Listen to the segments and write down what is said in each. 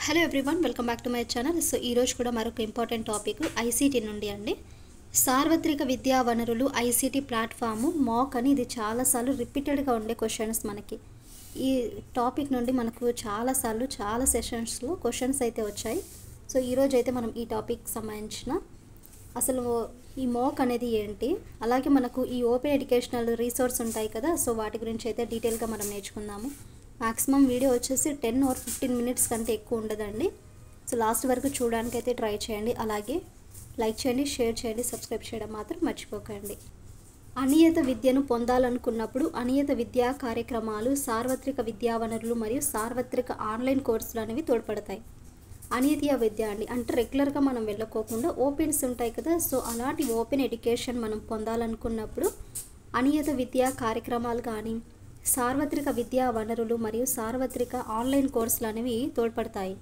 Hello everyone, welcome back to my channel. So ఈరోజు కూడా మరొక ఇంపార్టెంట్ టాపిక్ ఐసీటీ నుండి అండి. సార్వత్రిక విద్యా వనరులు ఐసీటీ ప్లాట్ఫాము మాక్ అని ఇది చాలాసార్లు రిపీటెడ్గా ఉండే క్వశ్చన్స్. మనకి ఈ టాపిక్ నుండి మనకు చాలాసార్లు చాలా సెషన్స్లో క్వశ్చన్స్ అయితే వచ్చాయి. సో ఈరోజు అయితే మనం ఈ టాపిక్ సంబంధించిన అసలు ఈ మాక్ అనేది ఏంటి, అలాగే మనకు ఈ ఓపెన్ ఎడ్యుకేషనల్ రీసోర్స్ ఉంటాయి కదా, సో వాటి గురించి అయితే డీటెయిల్గా మనం నేర్చుకుందాము. మ్యాక్సిమం వీడియో వచ్చేసి 10 or 15 minutes కంటే ఎక్కువ ఉండదండి. సో లాస్ట్ వరకు చూడడానికి అయితే ట్రై చేయండి. అలాగే లైక్ చేయండి, షేర్ చేయండి, సబ్స్క్రైబ్ చేయడం మాత్రం మర్చిపోకండి. అనియత విద్యను పొందాలనుకున్నప్పుడు అనియత విద్యా కార్యక్రమాలు, సార్వత్రిక విద్యా వనరులు మరియు సార్వత్రిక ఆన్లైన్ కోర్సులు అనేవి తోడ్పడతాయి. అనియత విద్య అండి అంటే రెగ్యులర్గా మనం వెళ్ళకోకుండా ఓపెన్స్ ఉంటాయి కదా, సో అలాంటి ఓపెన్ ఎడ్యుకేషన్ మనం పొందాలనుకున్నప్పుడు అనియత విద్యా కార్యక్రమాలు కానీ, సార్వత్రిక విద్యా వనరులు మరియు సార్వత్రిక ఆన్లైన్ కోర్సులు అనేవి తోడ్పడతాయి.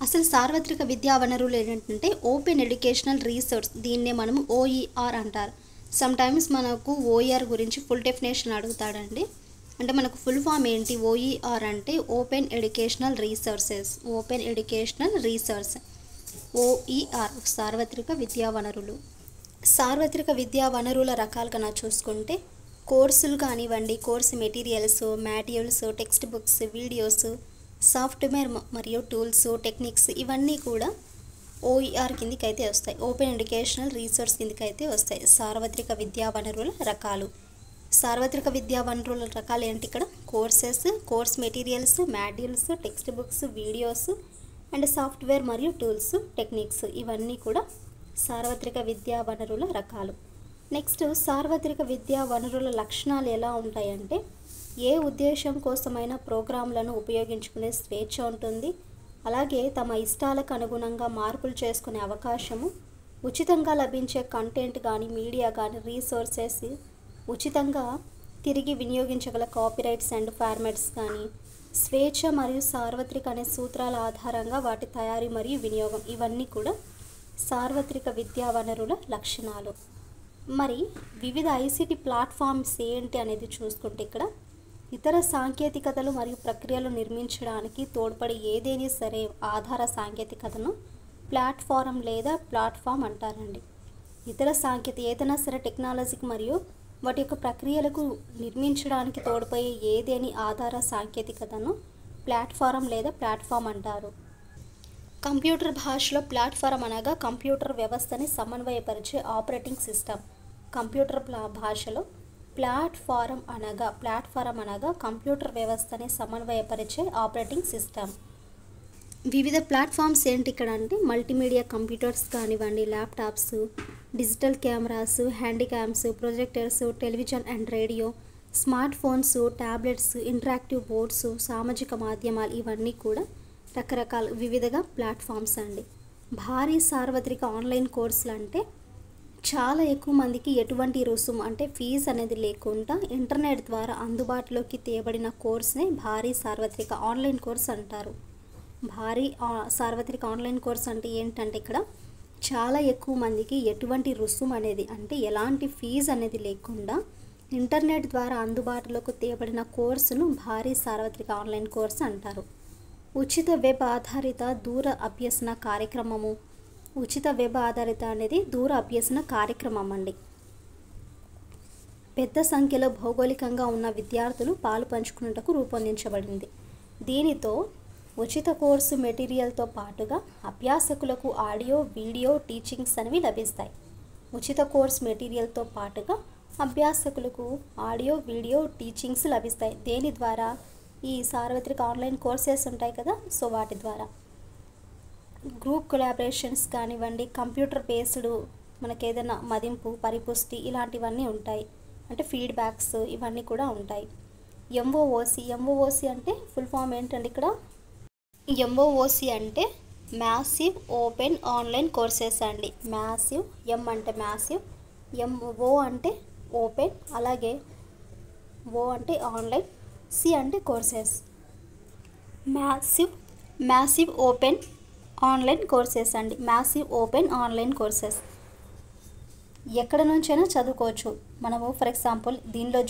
అసలు సార్వత్రిక విద్యా వనరులు ఏంటంటే ఓపెన్ ఎడ్యుకేషనల్ రీసోర్స్, దీన్నే మనం ఓఈఆర్ అంటారు. సమ్ టైమ్స్ మనకు ఓఈఆర్ గురించి ఫుల్ డెఫినేషన్ అడుగుతాడండి. అంటే మనకు ఫుల్ ఫామ్ ఏంటి, ఓఈఆర్ అంటే open educational resources. Open educational resource OER సార్వత్రిక విద్యా వనరులు. సార్వత్రిక విద్యా వనరుల రకాలుగా చూసుకుంటే కోర్సులు కానివ్వండి, course materials, modules, text books, videos, software మరియు టూల్స్, టెక్నిక్స్ ఇవన్నీ కూడా ఓఈఆర్ కిందికి అయితే వస్తాయి. ఓపెన్ ఎడ్యుకేషనల్ రీసోర్స్ కిందికి అయితే వస్తాయి. సార్వత్రిక విద్యా వనరుల రకాలు. సార్వత్రిక విద్యా వనరుల రకాలు ఏంటి ఇక్కడ, courses, course materials, modules, text books, videos and software మరియు టూల్స్, టెక్నిక్స్ ఇవన్నీ కూడా సార్వత్రిక విద్యా వనరుల రకాలు. నెక్స్ట్, సార్వత్రిక విద్యా వనరుల లక్షణాలు ఎలా ఉంటాయంటే ఏ ఉద్దేశం కోసమైనా ప్రోగ్రాంలను ఉపయోగించుకునే స్వేచ్ఛ ఉంటుంది. అలాగే తమ ఇష్టాలకు అనుగుణంగా మార్పులు చేసుకునే అవకాశము, ఉచితంగా లభించే కంటెంట్ కానీ, మీడియా కానీ, రీసోర్సెస్ ఉచితంగా తిరిగి వినియోగించగల కాపీరైట్స్ అండ్ ఫార్మాట్స్ కానీ, స్వేచ్ఛ మరియు సార్వత్రిక అనే సూత్రాల ఆధారంగా వాటి తయారీ మరియు వినియోగం ఇవన్నీ కూడా సార్వత్రిక విద్యా వనరుల లక్షణాలు. మరి వివిధ ఐసీటీ ప్లాట్ఫామ్స్ ఏంటి అనేది చూసుకుంటే ఇక్కడ ఇతర సాంకేతికతలు మరియు ప్రక్రియలు నిర్మించడానికి తోడ్పడే ఏదైనా సరే ఆధార సాంకేతికతను ప్లాట్ఫారం లేదా ప్లాట్ఫామ్ అంటారండి. ఇతర ఏదైనా సరే టెక్నాలజీకి మరియు వాటి యొక్క ప్రక్రియలకు నిర్మించడానికి తోడ్పడే ఏదేని ఆధార సాంకేతికతను ప్లాట్ఫారం లేదా ప్లాట్ఫామ్ అంటారు. కంప్యూటర్ భాషలో ప్లాట్ఫారం అనగా కంప్యూటర్ వ్యవస్థని సమన్వయపరిచే ఆపరేటింగ్ సిస్టమ్. కంప్యూటర్ భాషలో ప్లాట్ఫారం అనగా కంప్యూటర్ వ్యవస్థని సమన్వయపరిచే ఆపరేటింగ్ సిస్టమ్. వివిధ ప్లాట్ఫామ్స్ ఏంటి ఇక్కడ అంటే మల్టీమీడియా కంప్యూటర్స్ కానివ్వండి, laptops, digital cameras, handycams, projectors, television and radio, smartphones, tablets, interactive boards, సామాజిక మాధ్యమాలు ఇవన్నీ కూడా రకరకాల వివిధగా ప్లాట్ఫామ్స్ అండి. భారీ సార్వత్రిక ఆన్లైన్ కోర్సులు అంటే చాలా ఎక్కువ మందికి ఎటువంటి రుసుము అంటే ఫీజు అనేది లేకుండా ఇంటర్నెట్ ద్వారా అందుబాటులోకి తేబడిన కోర్సునే భారీ సార్వత్రిక ఆన్లైన్ కోర్స్ అంటారు. భారీ సార్వత్రిక ఆన్లైన్ కోర్స్ అంటే ఏంటంటే ఇక్కడ చాలా ఎక్కువ మందికి ఎటువంటి రుసుము అనేది అంటే ఎలాంటి ఫీజు అనేది లేకుండా ఇంటర్నెట్ ద్వారా అందుబాటులోకి తేబడిన కోర్సును భారీ సార్వత్రిక ఆన్లైన్ కోర్సు అంటారు. ఉచిత వెబ్ ఆధారిత దూర అభ్యసన కార్యక్రమము. ఉచిత వెబ్ ఆధారిత అనేది దూర అభ్యసన కార్యక్రమం అండి. పెద్ద సంఖ్యలో భౌగోళికంగా ఉన్న విద్యార్థులు పాలు పంచుకున్నటకు రూపొందించబడింది. దీనితో ఉచిత కోర్సు మెటీరియల్తో పాటుగా అభ్యాసకులకు ఆడియో, వీడియో టీచింగ్స్ అనేవి లభిస్తాయి. ఉచిత కోర్సు మెటీరియల్తో పాటుగా అభ్యాసకులకు ఆడియో, వీడియో టీచింగ్స్ లభిస్తాయి. దేని ద్వారా, ఈ సార్వత్రిక ఆన్లైన్ కోర్సెస్ ఉంటాయి కదా, సో వాటి ద్వారా గ్రూప్ కొలాబరేషన్స్ కానివ్వండి, కంప్యూటర్ బేస్డ్ మనకి ఏదైనా మదింపు, పరిపుష్టి ఇలాంటివన్నీ ఉంటాయి. అంటే ఫీడ్బ్యాక్స్ ఇవన్నీ కూడా ఉంటాయి. ఎంఓఓసి అంటే ఫుల్ ఫామ్ ఏంటంటే ఇక్కడ ఎంఓఓసి అంటే మ్యాసివ్ ఓపెన్ ఆన్లైన్ కోర్సెస్ అండి. మ్యాసివ్, ఎం అంటే మ్యాసివ్, ఎంఓ అంటే ఓపెన్, అలాగే ఓ అంటే ఆన్లైన్, సి అంటే courses. Massive open online courses అండి. మ్యాసివ్ ఓపెన్ ఆన్లైన్ కోర్సెస్ ఎక్కడ నుంచైనా చదువుకోవచ్చు. మనము ఫర్ ఎగ్జాంపుల్ దీనిలో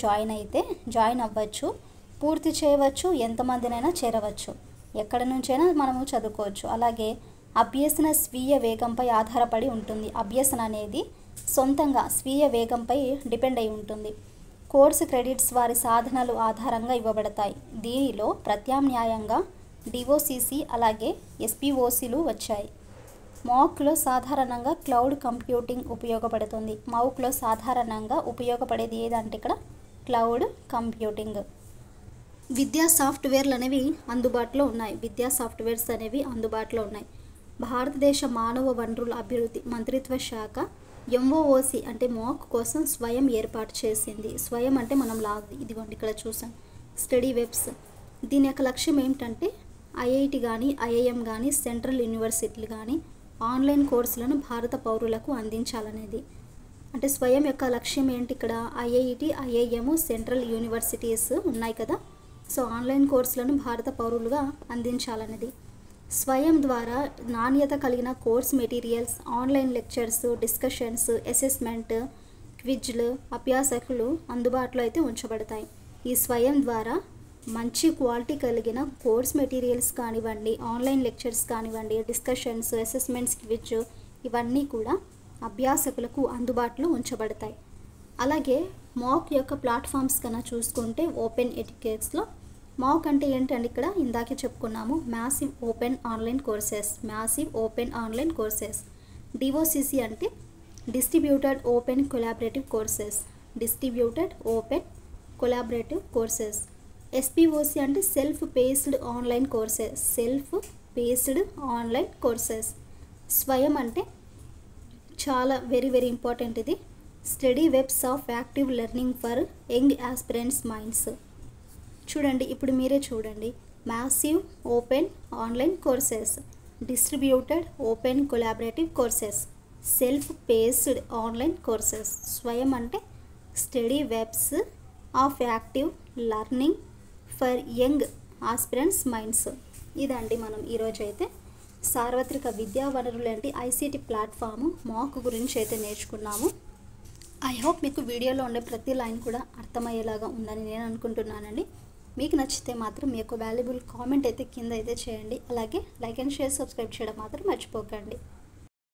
జాయిన్ అవ్వచ్చు, పూర్తి చేయవచ్చు, ఎంతమందినైనా చేరవచ్చు. ఎక్కడ నుంచైనా మనము చదువుకోవచ్చు. అలాగే అభ్యసన స్వీయ వేగంపై ఆధారపడి ఉంటుంది. అభ్యసన అనేది సొంతంగా స్వీయ వేగంపై డిపెండ్ అయి ఉంటుంది. కోర్సు క్రెడిట్స్ వారి సాధనలు ఆధారంగా ఇవ్వబడతాయి. దీనిలో ప్రత్యామ్నాయంగా డిఓసిసి అలాగే ఎస్పిఓసిలు వచ్చాయి. మాక్లో సాధారణంగా క్లౌడ్ కంప్యూటింగ్ ఉపయోగపడుతుంది. మౌక్లో సాధారణంగా ఉపయోగపడేది ఏదంటే ఇక్కడ క్లౌడ్ కంప్యూటింగ్. విద్యా సాఫ్ట్వేర్లు అనేవి అందుబాటులో ఉన్నాయి. విద్యా సాఫ్ట్వేర్స్ అనేవి అందుబాటులో ఉన్నాయి. భారతదేశ మానవ వనరుల అభివృద్ధి మంత్రిత్వ శాఖ ఎంఓఓసి అంటే మాక్ కోసం స్వయం ఏర్పాటు చేసింది. స్వయం అంటే మనం ఇదిగోండి ఇక్కడ చూసాం స్టడీ వెబ్స్. దీని యొక్క లక్ష్యం ఏమిటంటే ఐఐటి కానీ ఐఐఎం కానీ సెంట్రల్ యూనివర్సిటీలు కానీ ఆన్లైన్ కోర్సులను భారత పౌరులకు అందించాలనేది. అంటే స్వయం యొక్క లక్ష్యం ఏంటి? ఇక్కడ ఐఐటి ఐఐఎం సెంట్రల్ యూనివర్సిటీస్ ఉన్నాయి కదా, సో ఆన్లైన్ కోర్సులను భారత పౌరులుగా అందించాలనేది. స్వయం ద్వారా నాణ్యత కలిగిన course materials, online lectures, discussions, assessment, క్విజ్లు అభ్యాసకులు అందుబాటులో అయితే ఉంచబడతాయి. ఈ స్వయం ద్వారా మంచి క్వాలిటీ కలిగిన కోర్స్ మెటీరియల్స్ కానివ్వండి, ఆన్లైన్ లెక్చర్స్ కానివ్వండి, డిస్కషన్స్, అసెస్మెంట్స్, క్విజ్ ఇవన్నీ కూడా అభ్యాసకులకు అందుబాటులో ఉంచబడతాయి. అలాగే మాక్ యొక్క ప్లాట్ఫామ్స్ కన్నా చూసుకుంటే ఓపెన్ ఎడ్యుకేట్స్లో మాక్ అంటే ఏంటంటే ఇక్కడ ఇందాకే చెప్పుకున్నాము massive open online courses. Massive open online courses. DOCC అంటే distributed open collaborative courses. Distributed open collaborative courses. SPOC అంటే self paced online courses. Self paced online courses. Swayam అంటే చాలా వెరీ వెరీ ఇంపార్టెంట్ ఇది. Study webs of active learning for young aspirants minds. చూడండి ఇప్పుడు మీరే చూడండి. Massive open online courses, distributed open collaborative courses, self paced online courses. Swayam అంటే study webs of active learning for young aspirants minds. ఇదండి మనం ఈరోజు అయితే సార్వత్రిక విద్యా వనరులు అంటే ఐసీటీ ప్లాట్ఫామ్ మాక్ గురించి అయితే నేర్చుకున్నాము. ఐ హోప్ మీకు వీడియోలో ఉండే ప్రతి లైన్ కూడా అర్థమయ్యేలాగా ఉందని నేను అనుకుంటున్నానండి. మీకు నచ్చితే మాత్రం మీ యొక్క వాల్యుబుల్ కామెంట్ అయితే కింద అయితే చేయండి. అలాగే లైక్ అండ్ షేర్, సబ్స్క్రైబ్ చేయడం మాత్రం మర్చిపోకండి.